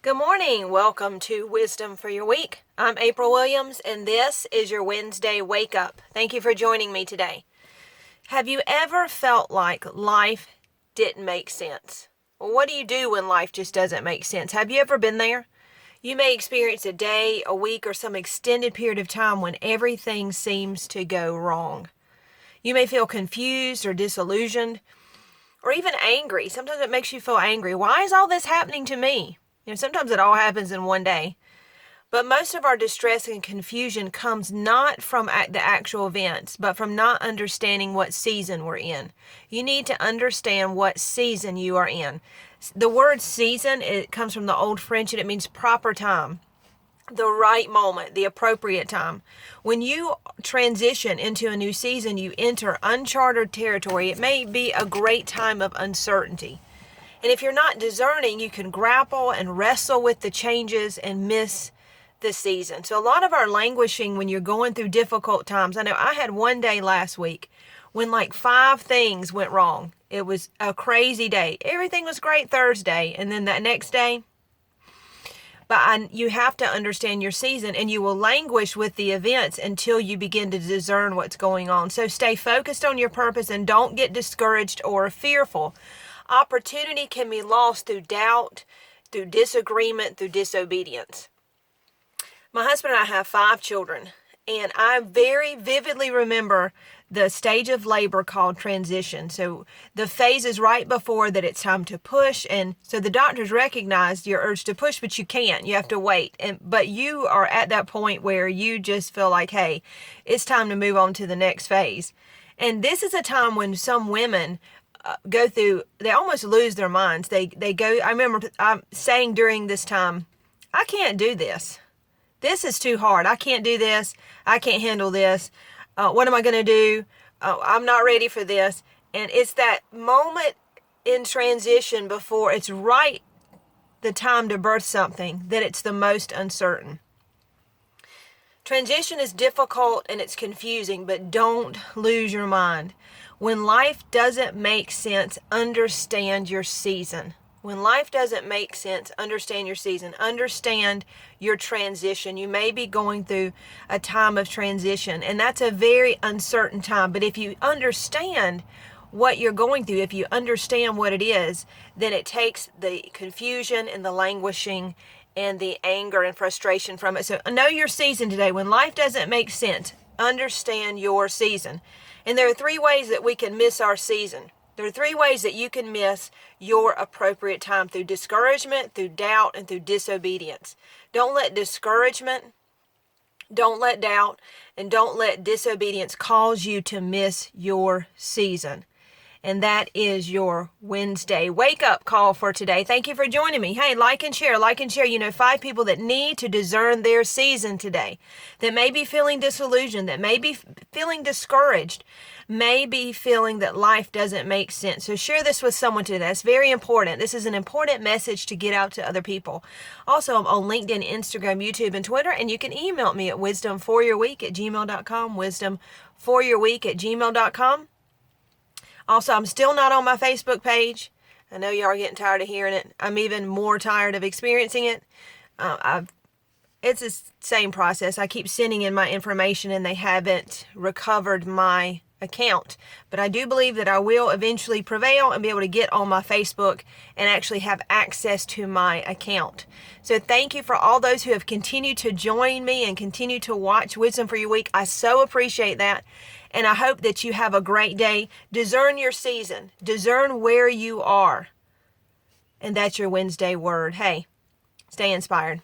Good morning. Welcome to Wisdom for Your Week. I'm April Williams, and this is your Wednesday Wake Up. Thank you for joining me today. Have you ever felt like life didn't make sense? Well, what do you do when life just doesn't make sense? Have you ever been there? You may experience a day, a week, or some extended period of time when everything seems to go wrong. You may feel confused or disillusioned or even angry. Sometimes it makes you feel angry. Why is all this happening to me? Sometimes it all happens in one day. But most of our distress and confusion comes not from the actual events, but from not understanding what season we're in. You need to understand what season you are in. The word season, it comes from the Old French and it means proper time, the right moment, the appropriate time. When you transition into a new season, you enter uncharted territory. It may be a great time of uncertainty. And if you're not discerning, you can grapple and wrestle with the changes and miss the season. So a lot of our languishing when you're going through difficult times. I know I had one day last week when like 5 things went wrong. It was a crazy day. Everything was great Thursday. And then that next day, you have to understand your season, and you will languish with the events until you begin to discern what's going on. So stay focused on your purpose and don't get discouraged or fearful. Opportunity can be lost through doubt, through disagreement, through disobedience. My husband and I have 5 children, and I very vividly remember the stage of labor called transition. So the phase is right before that it's time to push, and so the doctors recognize your urge to push, but you can't. You have to wait. But you are at that point where you just feel like, hey, it's time to move on to the next phase. And this is a time when some women go through, they almost lose their minds. They go, I remember saying during this time, I can't do this. This is too hard. I can't do this. I can't handle this. What am I going to do? I'm not ready for this. And it's that moment in transition before it's right the time to birth something that it's the most uncertain. Transition is difficult and it's confusing, but don't lose your mind. When life doesn't make sense, understand your season. When life doesn't make sense, understand your season. Understand your transition. You may be going through a time of transition, and that's a very uncertain time. But if you understand what you're going through, if you understand what it is, then it takes the confusion and the languishing and the anger and frustration from it. So know your season today. When life doesn't make sense, understand your season. And there are 3 ways that we can miss our season. There are 3 ways that you can miss your appropriate time: through discouragement, through doubt, and through disobedience. Don't let discouragement, don't let doubt, and don't let disobedience cause you to miss your season. And that is your Wednesday wake up call for today. Thank you for joining me. Hey, like and share. 5 people that need to discern their season today, that may be feeling disillusioned, that may be feeling discouraged, may be feeling that life doesn't make sense. So share this with someone today. That's very important. This is an important message to get out to other people. Also, I'm on LinkedIn, Instagram, YouTube, and Twitter, and you can email me at wisdomforyourweek@gmail.com, wisdomforyourweek@gmail.com. Also, I'm still not on my Facebook page. I know y'all are getting tired of hearing it. I'm even more tired of experiencing it. It's the same process. I keep sending in my information and they haven't recovered my account. But I do believe that I will eventually prevail and be able to get on my Facebook and actually have access to my account. So thank you for all those who have continued to join me and continue to watch Wisdom for Your Week. I so appreciate that. And I hope that you have a great day. Discern your season. Discern where you are. And that's your Wednesday word. Hey, stay inspired.